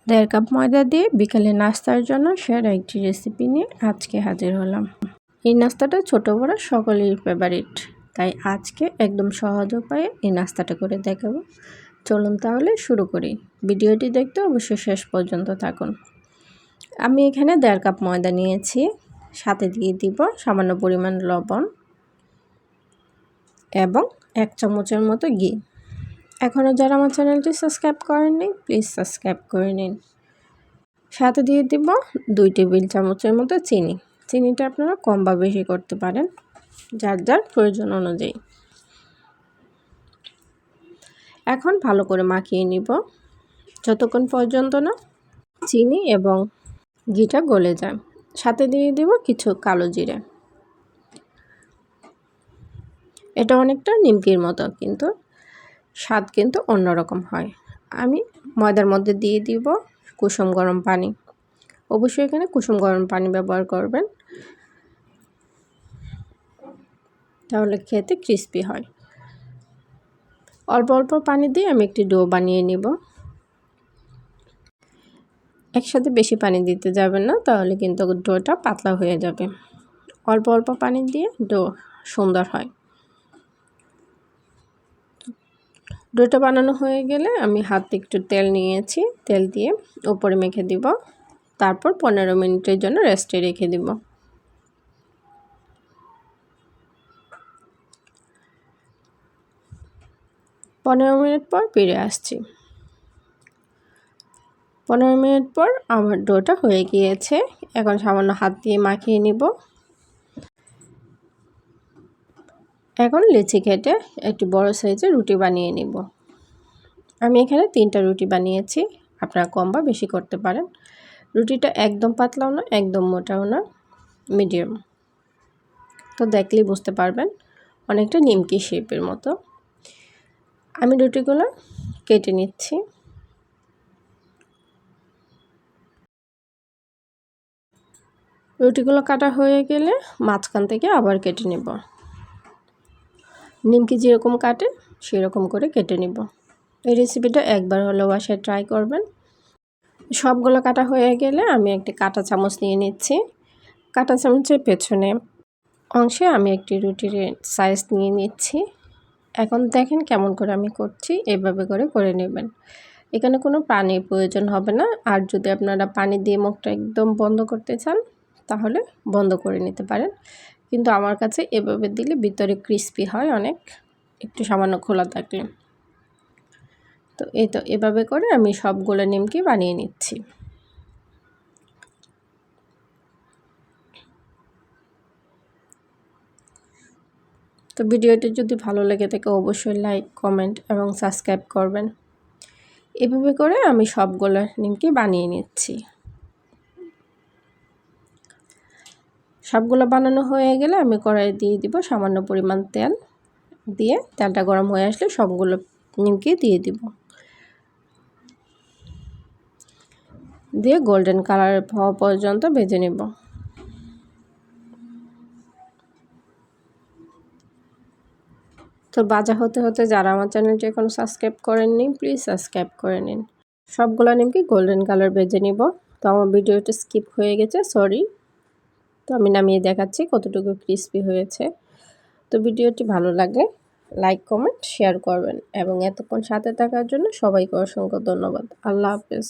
1.5 cup ময়দা দিয়ে বিকালে নাস্তার জন্য সেরা একটি রেসিপি নিয়ে আজকে হাজির হলাম। এই নাস্তাটা ছোট বড় সকলেরই ফেভারিট, তাই আজকে একদম সহজ উপায়ে এই নাস্তাটা করে দেখাবো। চলুন তাহলে শুরু করি। ভিডিওটি দেখতে অবশ্যই শেষ পর্যন্ত থাকুন। আমি এখানে 1.5 কাপ ময়দা নিয়েছি, সাথে দিয়ে দিব সামান্য পরিমাণ লবণ এবং 1 চামচের মতো ঘি। এখনও যারা আমার চ্যানেলটি সাবস্ক্রাইব করেননি প্লিজ সাবস্ক্রাইব করে নিন। সাথে দিয়ে দিব 2 টেবিল চামচের মতো চিনি। চিনিটা আপনারা কম বা বেশি করতে পারেন যার যার প্রয়োজন অনুযায়ী। এখন ভালো করে মাখিয়ে নিব যতক্ষণ পর্যন্ত না চিনি এবং ঘিটা গলে যায়। সাথে দিয়ে দিব কিছু কালো জিরে। এটা অনেকটা নিমকির মতো, কিন্তু স্বাদ কিন্তু অন্যরকম হয়। আমি ময়দার মধ্যে দিয়ে দিব কুসুম গরম পানি। অবশ্যই এখানে কুসুম গরম পানি ব্যবহার করবেন, তাহলে খেতে ক্রিস্পি হয়। অল্প অল্প পানি দিয়ে আমি একটি ডো বানিয়ে নিব। একসাথে বেশি পানি দিতে যাবেন না, তাহলে কিন্তু ডোটা পাতলা হয়ে যাবে। অল্প অল্প পানি দিয়ে ডো সুন্দর হয়। ডোটা বানানো হয়ে গেলে আমি হাতে একটু তেল নিয়েছি, তেল দিয়ে উপরে মেখে দিব। তারপর 15 মিনিটের জন্য রেস্টে রেখে দিব। পনেরো মিনিট পর ফিরে আসছি। 15 মিনিট পর আমার ডোটা হয়ে গিয়েছে। এখন সামান্য হাত দিয়ে মাখিয়ে নিব। এখন লেচি কেটে একটি বড় সাইজের রুটি বানিয়ে নিব। আমি এখানে 3টা রুটি বানিয়েছি, আপনারা কম বা বেশি করতে পারেন। রুটিটা একদম পাতলাও না একদম মোটাও না, মিডিয়াম। তো দেখলেই বুঝতে পারবেন অনেকটা নিমকি শেপের মতো। আমি রুটিগুলো কেটে নিচ্ছি। রুটিগুলো কাটা হয়ে গেলে মাঝখান থেকে আবার কেটে নেব। নিমকি যেরকম কাটে সেরকম করে কেটে নেব। এই রেসিপিটা একবার হলেও বাসায় ট্রাই করবেন। সবগুলো কাটা হয়ে গেলে আমি একটি কাঁটা চামচ নিয়ে নিচ্ছি। কাঁটা চামচের পেছনে অংশে আমি একটি রুটির সাইজ নিয়ে নিচ্ছি। এখন দেখেন কেমন করে আমি করছি, এভাবে করে নেবেন। এখানে কোনো পানির প্রয়োজন হবে না। আর যদি আপনারা পানি দিয়ে মুখটা একদম বন্ধ করতে চান তাহলে বন্ধ করে নিতে পারেন, কিন্তু আমার কাছে এভাবে দিলে ভিতরে ক্রিস্পি হয় অনেক, একটু সামান্য খোলা থাকলে। তো এই তো এভাবে করে আমি সবগুলো নিমকি বানিয়ে নিচ্ছি। তো ভিডিওটি যদি ভালো লেগে থাকে অবশ্যই লাইক, কমেন্ট এবং সাবস্ক্রাইব করবেন। এভাবে করে আমি সবগুলো নিমকি বানিয়ে নিচ্ছি। সবগুলো বানানো হয়ে গেলে আমি কড়াইয়ে দিয়ে দিব সামান্য পরিমাণ তেল। দিয়ে তেলটা গরম হয়ে আসলে সবগুলো নিমকি দিয়ে দিব। দিয়ে গোল্ডেন কালার হওয়া পর্যন্ত ভেজে নেব। তো ভাজা হতে হতে যারা আমার চ্যানেলটি এখনো সাবস্ক্রাইব করেননি প্লিজ সাবস্ক্রাইব করে নিন। সবগুলো নিমকি গোল্ডেন কালার ভেজে নিব। তো আমার ভিডিওটা স্কিপ হয়ে গেছে, সরি। তো আমি নামিয়ে দেখাচ্ছি কতটুকু ক্রিস্পি হয়েছে। তো ভিডিওটি ভালো লাগলে লাইক, কমেন্ট, শেয়ার করবেন এবং এতক্ষণ সাথে থাকার জন্য সবাইকে অসংখ্য ধন্যবাদ। আল্লাহ হাফেজ।